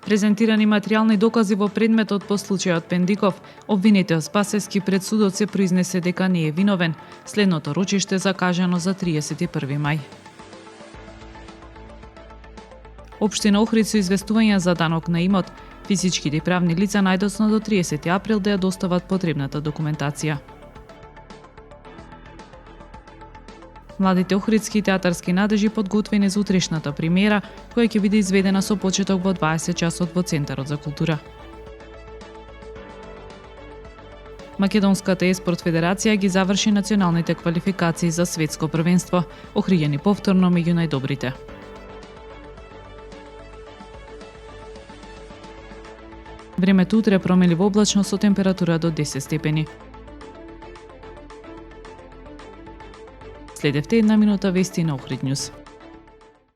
Презентирани материјални докази во предметот по случајот Пендиков, обвинетиот Спасевски пред судот се произнесе дека не е виновен. Следното рочиште закажано за 31 мај. Општина Охрид со известување за данок на имот. Физичките и правни лица најдоцна до 30 април да ја достават потребната документација. Младите охридски театарски надежи подготвени за утрешната премиера, која ќе биде изведена со почеток во 20 часот во Центарот за култура. Македонската еспорт федерација ги заврши националните квалификации за светско првенство, охриѓени повторно меѓу најдобрите. Времето утре променливо облачно со температура до 10 степени. Следевте една минута вести на Охрид Њуз.